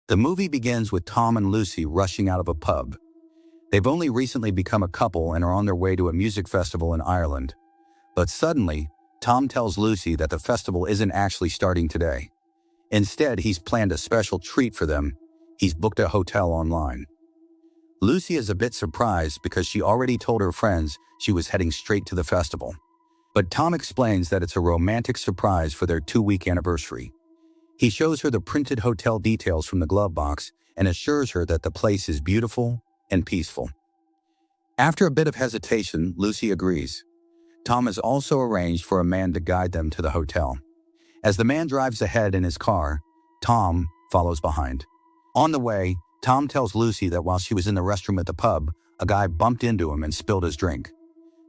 The movie begins with Tom and Lucy rushing out of a pub. They've only recently become a couple and are on their way to a music festival in Ireland. But suddenly, Tom tells Lucy that the festival isn't actually starting today. Instead, he's planned a special treat for them. He's booked a hotel online. Lucy is a bit surprised because she already told her friends she was heading straight to the festival. But Tom explains that it's a romantic surprise for their 2-week anniversary. He shows her the printed hotel details from the glove box and assures her that the place is beautiful and peaceful. After a bit of hesitation, Lucy agrees. Tom has also arranged for a man to guide them to the hotel. As the man drives ahead in his car, Tom follows behind. On the way, Tom tells Lucy that while she was in the restroom at the pub, a guy bumped into him and spilled his drink.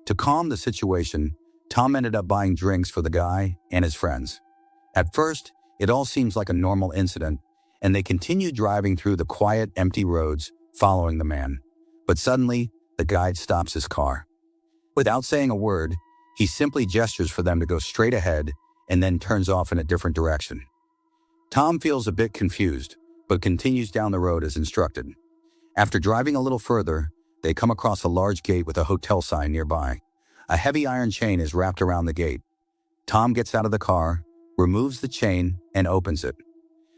To calm the situation, Tom ended up buying drinks for the guy and his friends. At first, it all seems like a normal incident, and they continue driving through the quiet, empty roads, following the man. But suddenly, the guide stops his car. Without saying a word, he simply gestures for them to go straight ahead and then turns off in a different direction. Tom feels a bit confused, but continues down the road as instructed. After driving a little further, they come across a large gate with a hotel sign nearby. A heavy iron chain is wrapped around the gate. Tom gets out of the car, removes the chain, and opens it.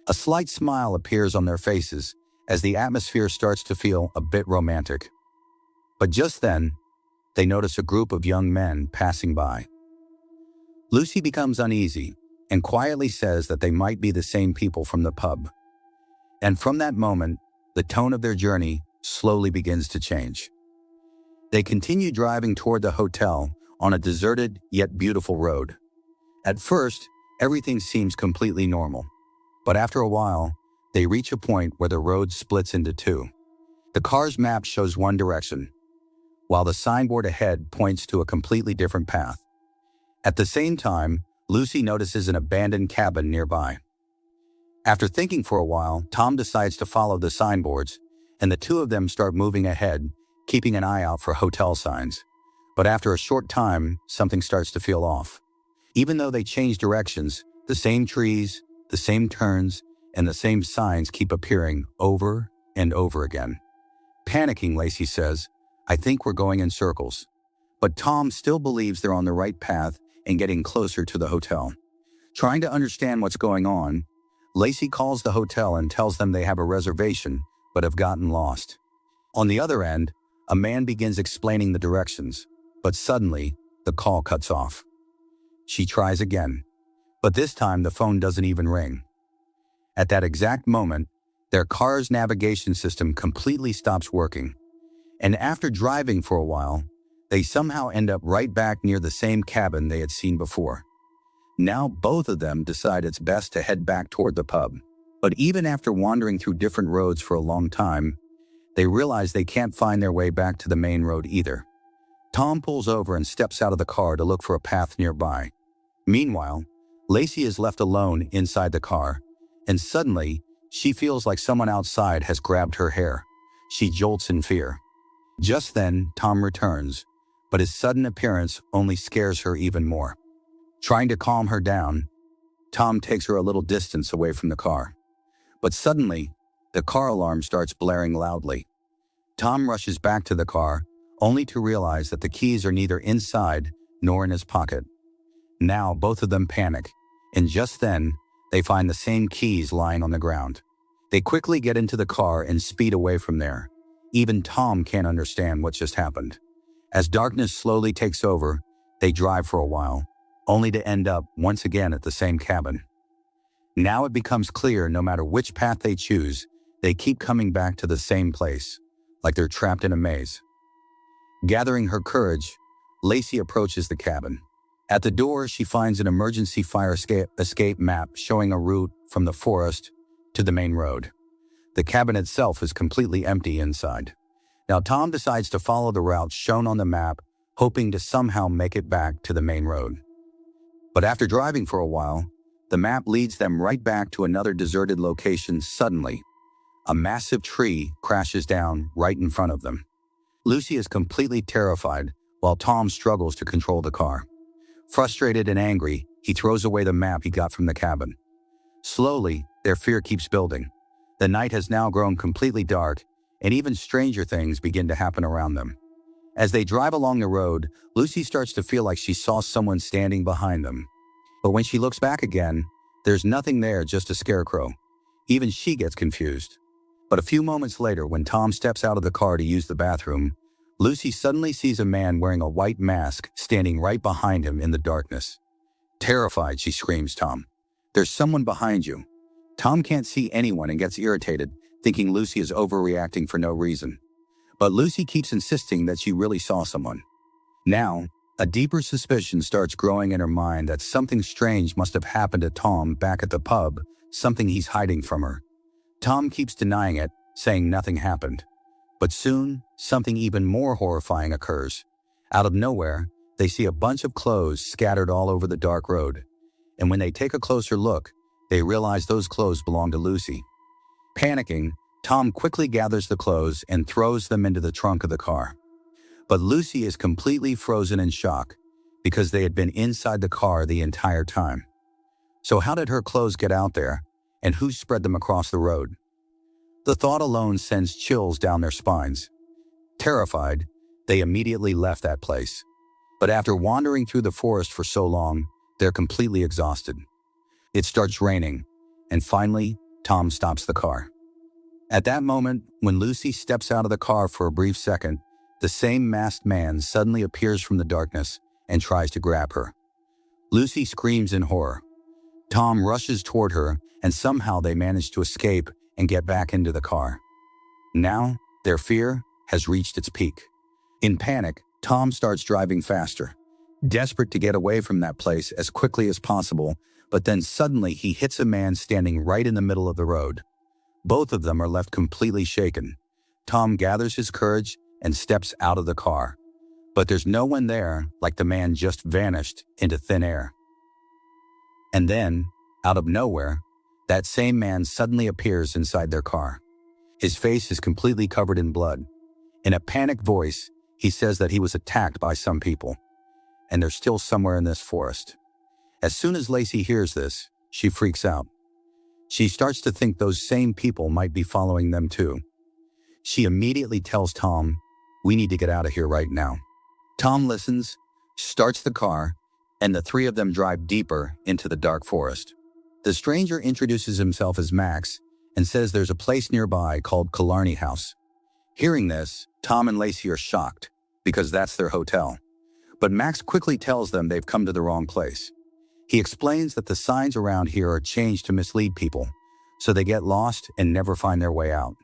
A slight smile appears on their faces as the atmosphere starts to feel a bit romantic. But just then, they notice a group of young men passing by. Lucy becomes uneasy and quietly says that they might be the same people from the pub. And from that moment, the tone of their journey slowly begins to change. They continue driving toward the hotel on a deserted yet beautiful road. At first, everything seems completely normal. But after a while, they reach a point where the road splits into two. The car's map shows one direction, while the signboard ahead points to a completely different path. At the same time, Lucy notices an abandoned cabin nearby. After thinking for a while, Tom decides to follow the signboards, and the two of them start moving ahead, keeping an eye out for hotel signs. But after a short time, something starts to feel off. Even though they change directions, the same trees, the same turns, and the same signs keep appearing over and over again. Panicking, Lacey says, "I think we're going in circles." But Tom still believes they're on the right path and getting closer to the hotel. Trying to understand what's going on, Lacey calls the hotel and tells them they have a reservation but have gotten lost. On the other end, a man begins explaining the directions, but suddenly, the call cuts off. She tries again, but this time the phone doesn't even ring. At that exact moment, their car's navigation system completely stops working, and after driving for a while, they somehow end up right back near the same cabin they had seen before. Now both of them decide it's best to head back toward the pub. But even after wandering through different roads for a long time, they realize they can't find their way back to the main road either. Tom pulls over and steps out of the car to look for a path nearby. Meanwhile, Lacey is left alone inside the car, and suddenly, she feels like someone outside has grabbed her hair. She jolts in fear. Just then, Tom returns, but his sudden appearance only scares her even more. Trying to calm her down, Tom takes her a little distance away from the car. But suddenly, the car alarm starts blaring loudly. Tom rushes back to the car, only to realize that the keys are neither inside nor in his pocket. Now both of them panic, and just then, they find the same keys lying on the ground. They quickly get into the car and speed away from there. Even Tom can't understand what just happened. As darkness slowly takes over, they drive for a while, only to end up once again at the same cabin. Now it becomes clear no matter which path they choose, they keep coming back to the same place, like they're trapped in a maze. Gathering her courage, Lacey approaches the cabin. At the door, she finds an emergency fire escape map showing a route from the forest to the main road. The cabin itself is completely empty inside. Now Tom decides to follow the route shown on the map, hoping to somehow make it back to the main road. But after driving for a while, the map leads them right back to another deserted location. Suddenly, a massive tree crashes down right in front of them. Lucy is completely terrified, while Tom struggles to control the car. Frustrated and angry, he throws away the map he got from the cabin. Slowly, their fear keeps building. The night has now grown completely dark, and even stranger things begin to happen around them. As they drive along the road, Lucy starts to feel like she saw someone standing behind them. But when she looks back again, there's nothing there, just a scarecrow. Even she gets confused. But a few moments later, when Tom steps out of the car to use the bathroom, Lucy suddenly sees a man wearing a white mask standing right behind him in the darkness. Terrified, she screams, "Tom, there's someone behind you." Tom can't see anyone and gets irritated, thinking Lucy is overreacting for no reason. But Lucy keeps insisting that she really saw someone. Now, a deeper suspicion starts growing in her mind that something strange must have happened to Tom back at the pub, something he's hiding from her. Tom keeps denying it, saying nothing happened. But soon, something even more horrifying occurs. Out of nowhere, they see a bunch of clothes scattered all over the dark road. And when they take a closer look, they realize those clothes belong to Lucy. Panicking, Tom quickly gathers the clothes and throws them into the trunk of the car. But Lucy is completely frozen in shock because they had been inside the car the entire time. So how did her clothes get out there, and who spread them across the road? The thought alone sends chills down their spines. Terrified, they immediately left that place. But after wandering through the forest for so long, they're completely exhausted. It starts raining, and finally, Tom stops the car. At that moment, when Lucy steps out of the car for a brief second, the same masked man suddenly appears from the darkness and tries to grab her. Lucy screams in horror. Tom rushes toward her, and somehow they manage to escape and get back into the car. Now, their fear has reached its peak. In panic, Tom starts driving faster, desperate to get away from that place as quickly as possible, but then suddenly he hits a man standing right in the middle of the road. Both of them are left completely shaken. Tom gathers his courage and steps out of the car. But there's no one there, like the man just vanished into thin air. And then, out of nowhere, that same man suddenly appears inside their car. His face is completely covered in blood. In a panicked voice, he says that he was attacked by some people, and they're still somewhere in this forest. As soon as Lacey hears this, she freaks out. She starts to think those same people might be following them too. She immediately tells Tom, "We need to get out of here right now." Tom listens, starts the car, and the three of them drive deeper into the dark forest. The stranger introduces himself as Max and says there's a place nearby called Killarney House. Hearing this, Tom and Lacey are shocked because that's their hotel. But Max quickly tells them they've come to the wrong place. He explains that the signs around here are changed to mislead people, so they get lost and never find their way out.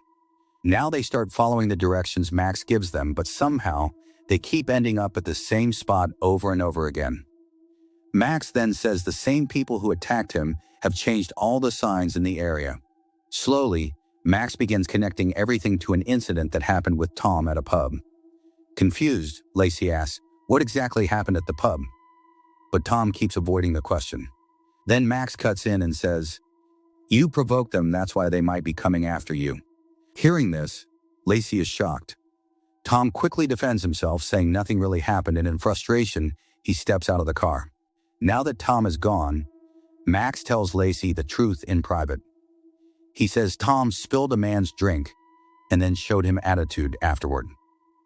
Now they start following the directions Max gives them, but somehow they keep ending up at the same spot over and over again. Max then says the same people who attacked him have changed all the signs in the area. Slowly, Max begins connecting everything to an incident that happened with Tom at a pub. Confused, Lacey asks, "What exactly happened at the pub?" But Tom keeps avoiding the question. Then Max cuts in and says, "You provoked them, that's why they might be coming after you." Hearing this, Lacey is shocked. Tom quickly defends himself, saying nothing really happened, and in frustration, he steps out of the car. Now that Tom is gone, Max tells Lacey the truth in private. He says Tom spilled a man's drink and then showed him attitude afterward.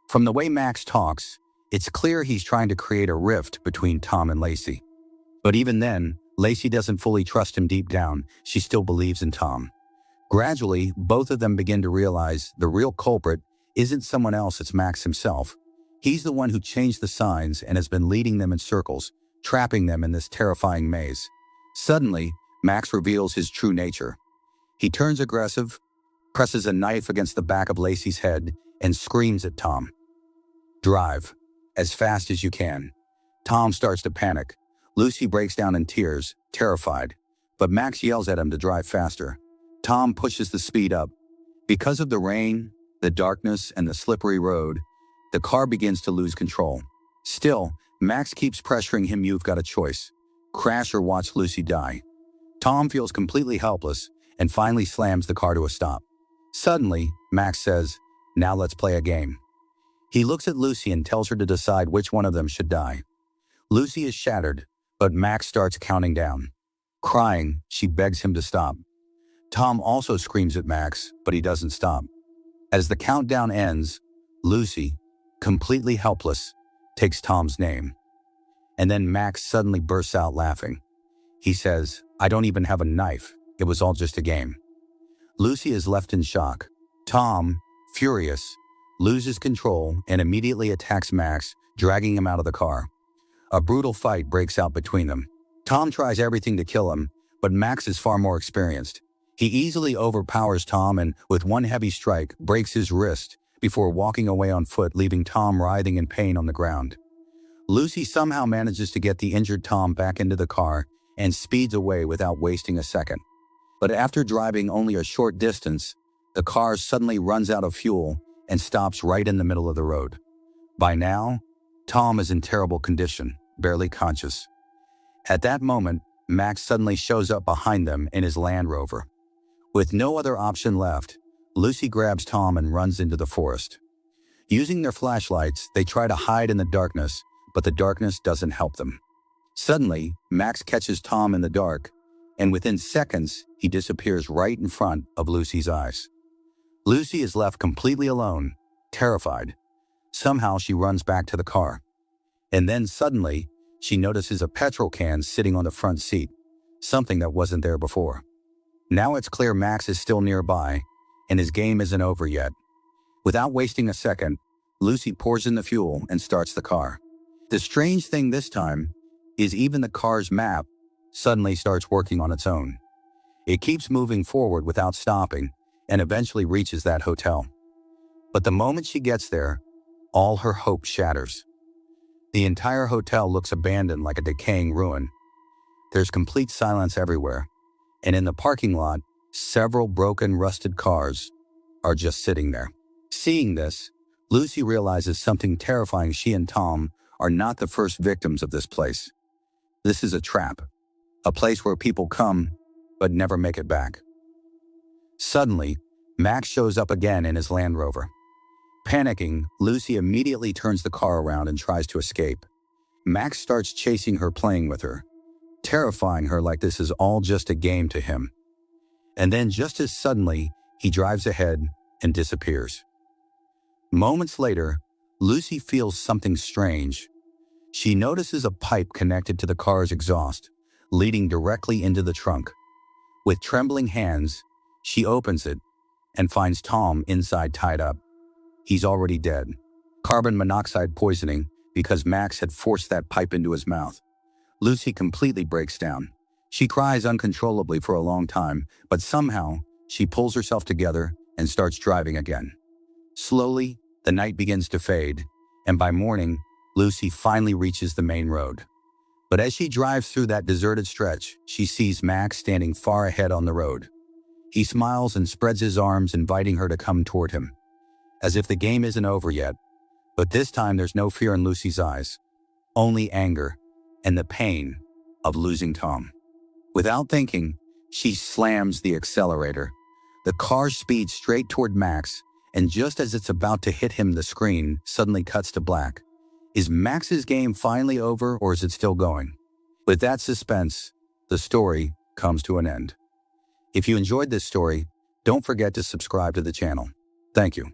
From the way Max talks, it's clear he's trying to create a rift between Tom and Lacey. But even then, Lacey doesn't fully trust him deep down. She still believes in Tom. Gradually, both of them begin to realize the real culprit isn't someone else, it's Max himself. He's the one who changed the signs and has been leading them in circles, trapping them in this terrifying maze. Suddenly, Max reveals his true nature. He turns aggressive, presses a knife against the back of Lacey's head, and screams at Tom. "Drive, as fast as you can." Tom starts to panic. Lucy breaks down in tears, terrified, but Max yells at him to drive faster. Tom pushes the speed up. Because of the rain, the darkness, and the slippery road, the car begins to lose control. Still, Max keeps pressuring him. "You've got a choice. Crash or watch Lucy die." Tom feels completely helpless and finally slams the car to a stop. Suddenly, Max says, "Now let's play a game." He looks at Lucy and tells her to decide which one of them should die. Lucy is shattered, but Max starts counting down. Crying, she begs him to stop. Tom also screams at Max, but he doesn't stop. As the countdown ends, Lucy, completely helpless, takes Tom's name. And then Max suddenly bursts out laughing. He says, "I don't even have a knife. It was all just a game." Lucy is left in shock. Tom, furious, loses control and immediately attacks Max, dragging him out of the car. A brutal fight breaks out between them. Tom tries everything to kill him, but Max is far more experienced. He easily overpowers Tom and, with one heavy strike, breaks his wrist before walking away on foot, leaving Tom writhing in pain on the ground. Lucy somehow manages to get the injured Tom back into the car and speeds away without wasting a second. But after driving only a short distance, the car suddenly runs out of fuel and stops right in the middle of the road. By now, Tom is in terrible condition, barely conscious. At that moment, Max suddenly shows up behind them in his Land Rover. With no other option left, Lucy grabs Tom and runs into the forest. Using their flashlights, they try to hide in the darkness, but the darkness doesn't help them. Suddenly, Max catches Tom in the dark, and within seconds, he disappears right in front of Lucy's eyes. Lucy is left completely alone, terrified. Somehow she runs back to the car. And then suddenly, she notices a petrol can sitting on the front seat, something that wasn't there before. Now it's clear Max is still nearby, and his game isn't over yet. Without wasting a second, Lucy pours in the fuel and starts the car. The strange thing this time is even the car's map suddenly starts working on its own. It keeps moving forward without stopping and eventually reaches that hotel. But the moment she gets there, all her hope shatters. The entire hotel looks abandoned like a decaying ruin. There's complete silence everywhere, and in the parking lot, several broken, rusted cars are just sitting there. Seeing this, Lucy realizes something terrifying. She and Tom are not the first victims of this place. This is a trap, a place where people come but never make it back. Suddenly, Max shows up again in his Land Rover. Panicking, Lucy immediately turns the car around and tries to escape. Max starts chasing her, playing with her, terrifying her like this is all just a game to him. And then just as suddenly, he drives ahead and disappears. Moments later, Lucy feels something strange. She notices a pipe connected to the car's exhaust, leading directly into the trunk. With trembling hands, she opens it and finds Tom inside, tied up. He's already dead. Carbon monoxide poisoning because Max had forced that pipe into his mouth. Lucy completely breaks down. She cries uncontrollably for a long time, but somehow she pulls herself together and starts driving again. Slowly, the night begins to fade, and by morning, Lucy finally reaches the main road. But as she drives through that deserted stretch, she sees Max standing far ahead on the road. He smiles and spreads his arms, inviting her to come toward him, as if the game isn't over yet. But this time there's no fear in Lucy's eyes, only anger and the pain of losing Tom. Without thinking, she slams the accelerator. The car speeds straight toward Max, and just as it's about to hit him, the screen suddenly cuts to black. Is Max's game finally over, or is it still going? With that suspense, the story comes to an end. If you enjoyed this story, don't forget to subscribe to the channel. Thank you.